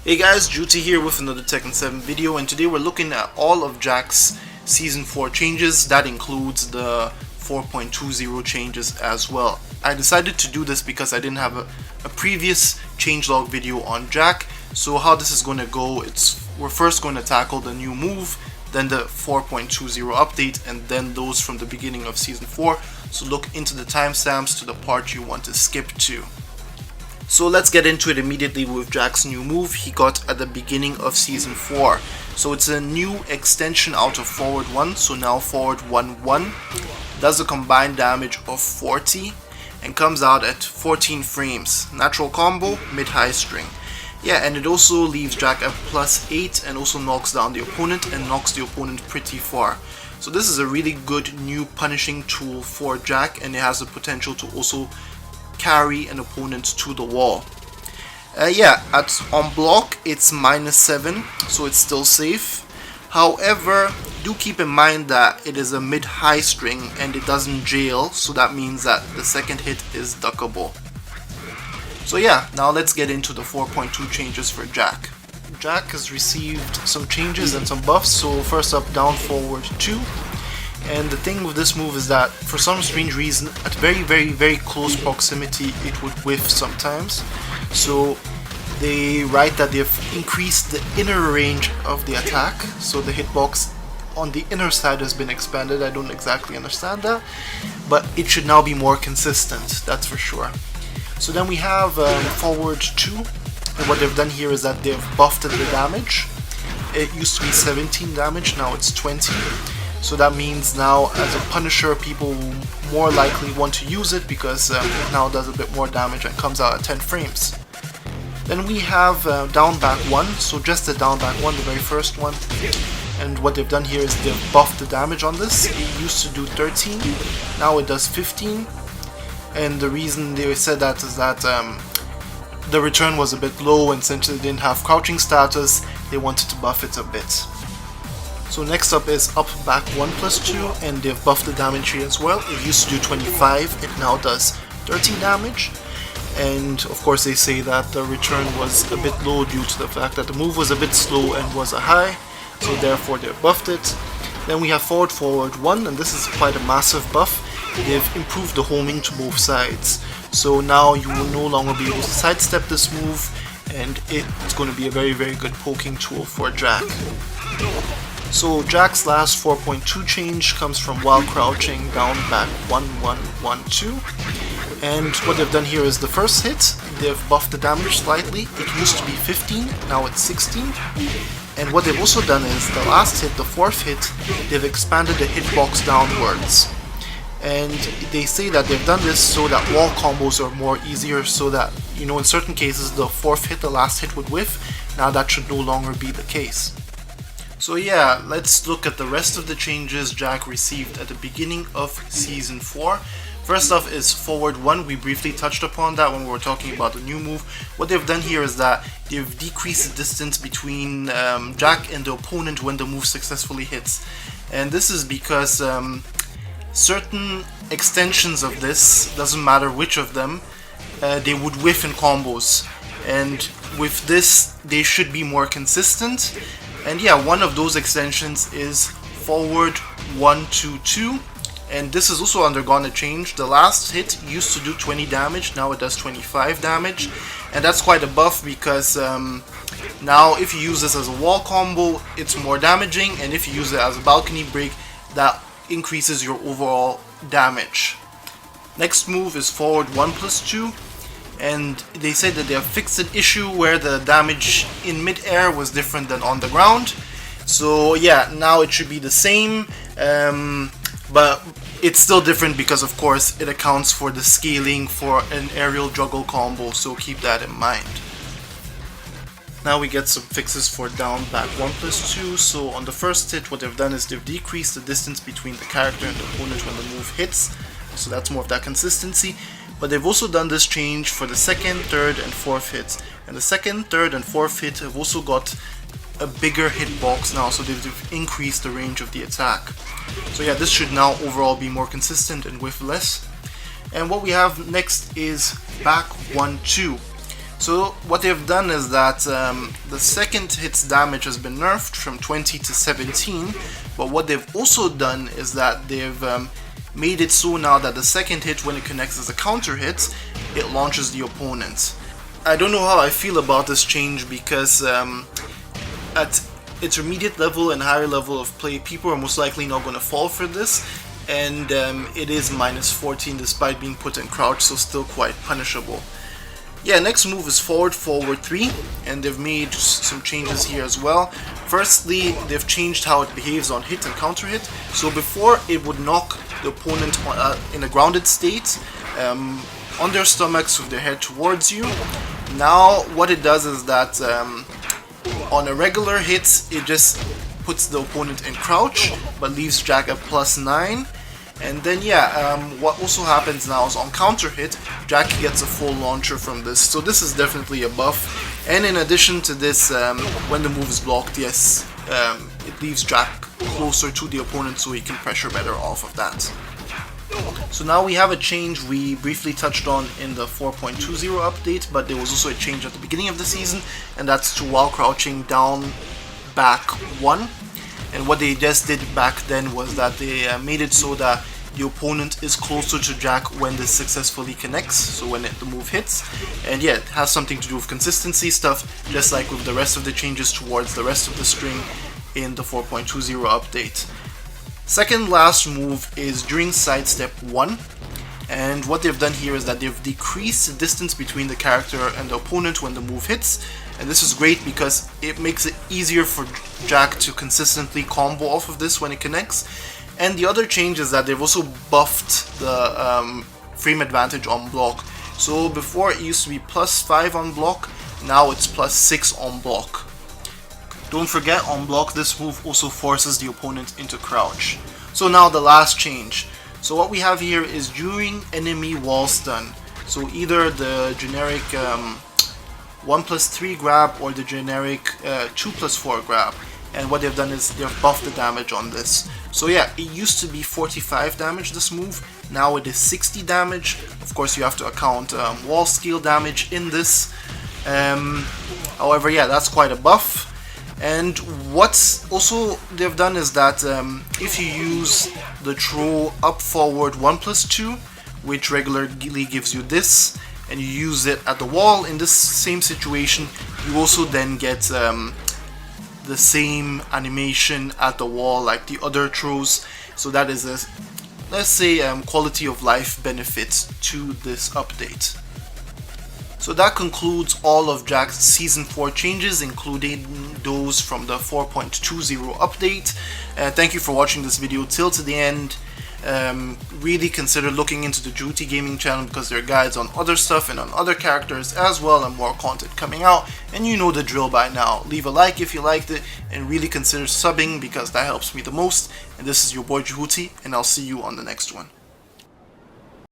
Hey guys, Jehuty here with another Tekken 7 video, and today we're looking at all of Jack's Season 4 changes. That includes the 4.20 changes as well. I decided to do this because I didn't have a previous changelog video on Jack. So how this is going to go, we're first going to tackle the new move, then the 4.20 update, and then those from the beginning of Season 4. So look into the timestamps to the part you want to skip to. So let's get into it immediately with Jack's new move he got at the beginning of Season 4. So it's a new extension out of forward 1, so now forward 1-1. Does a combined damage of 40 and comes out at 14 frames. Natural combo, mid-high string. Yeah, and it also leaves Jack at +8 and also knocks down the opponent and knocks the opponent pretty far. So this is a really good new punishing tool for Jack, and it has the potential to also carry an opponent to the wall. On block it's -7, so it's still safe. However, do keep in mind that it is a mid-high string and it doesn't jail, so that means that the second hit is duckable. So yeah, now let's get into the 4.2 changes for Jack. Jack has received some changes and some buffs. So first up, down forward 2. And the thing with this move is that for some strange reason, at very close proximity, it would whiff sometimes. So they write that they've increased the inner range of the attack, so the hitbox on the inner side has been expanded. I don't exactly understand that, but it should now be more consistent, that's for sure. So then we have forward 2, and what they've done here is that they've buffed the damage. It used to be 17 damage, now it's 20. So that means now, as a punisher, people more likely want to use it because it now does a bit more damage and comes out at 10 frames. Then we have down back 1, so just the down back 1, the very first one. And what they've done here is they've buffed the damage on this. It used to do 13, now it does 15. And the reason they said that is that the return was a bit low, and since it didn't have crouching status, they wanted to buff it a bit. So next up is up back 1+2, and they've buffed the damage here as well. It used to do 25, it now does 13 damage. And of course they say that the return was a bit low due to the fact that the move was a bit slow and was a high, so therefore they've buffed it. Then we have forward 1, and this is quite a massive buff. They've improved the homing to both sides. So now you will no longer be able to sidestep this move, and it's going to be a very good poking tool for Jack. So Jack's last 4.2 change comes from while crouching down back 1-1-1-2. And what they've done here is the first hit, they've buffed the damage slightly. It used to be 15, now it's 16. And what they've also done is the last hit, the fourth hit, they've expanded the hitbox downwards. And they say that they've done this so that wall combos are more easier, so that, you know, in certain cases the fourth hit, the last hit would whiff. Now that should no longer be the case. So yeah, let's look at the rest of the changes Jack received at the beginning of Season 4. First off is forward 1, we briefly touched upon that when we were talking about the new move. What they've done here is that they've decreased the distance between Jack and the opponent when the move successfully hits. And this is because certain extensions of this, doesn't matter which of them, they would whiff in combos. And with this, they should be more consistent. And yeah, one of those extensions is forward 1-2-2, and this has also undergone a change. The last hit used to do 20 damage, now it does 25 damage, and that's quite a buff because now if you use this as a wall combo, it's more damaging, and if you use it as a balcony break, that increases your overall damage. Next move is forward 1+2. And they say that they have fixed an issue where the damage in mid-air was different than on the ground. So yeah, now it should be the same, but it's still different because of course it accounts for the scaling for an aerial juggle combo, so keep that in mind. Now we get some fixes for down back 1+2. So on the first hit, what they've done is they've decreased the distance between the character and the opponent when the move hits, so that's more of that consistency. But they've also done this change for the second, third, and fourth hits. And the second, third, and fourth hit have also got a bigger hitbox now, so they've increased the range of the attack. So yeah, this should now overall be more consistent and whiff less. And what we have next is back 1-2. So what they've done is that the second hit's damage has been nerfed from 20 to 17, but what they've also done is that they've made it so now that the second hit, when it connects as a counter hit, it launches the opponent. I don't know how I feel about this change because at intermediate level and higher level of play, people are most likely not going to fall for this, and it is minus 14 despite being put in crouch, so still quite punishable. Yeah, next move is forward 3, and they've made some changes here as well. Firstly, they've changed how it behaves on hit and counter hit. So before, it would knock the opponent in a grounded state on their stomachs with their head towards you. Now what it does is that on a regular hit, it just puts the opponent in crouch but leaves Jack at +9. And then yeah, what also happens now is on counter hit, Jack gets a full launcher from this, so this is definitely a buff. And in addition to this, when the move is blocked, yes, it leaves Jack closer to the opponent so he can pressure better off of that. So now we have a change we briefly touched on in the 4.20 update, but there was also a change at the beginning of the season, and that's to while crouching down back 1. And what they just did back then was that they made it so that the opponent is closer to Jack when this successfully connects, so when the move hits. And yeah, it has something to do with consistency stuff, just like with the rest of the changes towards the rest of the string in the 4.20 update. Second last move is during sidestep 1, and what they've done here is that they've decreased the distance between the character and the opponent when the move hits. And this is great because it makes it easier for Jack to consistently combo off of this when it connects. And the other change is that they've also buffed the frame advantage on block. So before it used to be +5 on block, now it's +6 on block. Don't forget, on block this move also forces the opponent into crouch. So now the last change. So what we have here is during enemy wall stun. So either the generic 1+3 grab or the generic 2+4 grab. And what they've done is they've buffed the damage on this. So yeah, it used to be 45 damage this move, now it is 60 damage. Of course you have to account wall scale damage in this. However, yeah, that's quite a buff. And what's also they've done is that if you use the throw up forward 1+2, which regularly gives you this, and you use it at the wall in this same situation, you also then get the same animation at the wall like the other throws. So that is a, let's say, quality of life benefit to this update. So that concludes all of Jack's Season 4 changes, including those from the 4.20 update. Thank you for watching this video till to the end. Really consider looking into the Jehuty Gaming channel because there are guides on other stuff and on other characters as well, and more content coming out, and you know the drill by now. Leave a like if you liked it, and really consider subbing because that helps me the most. And this is your boy Jehuty, and I'll see you on the next one.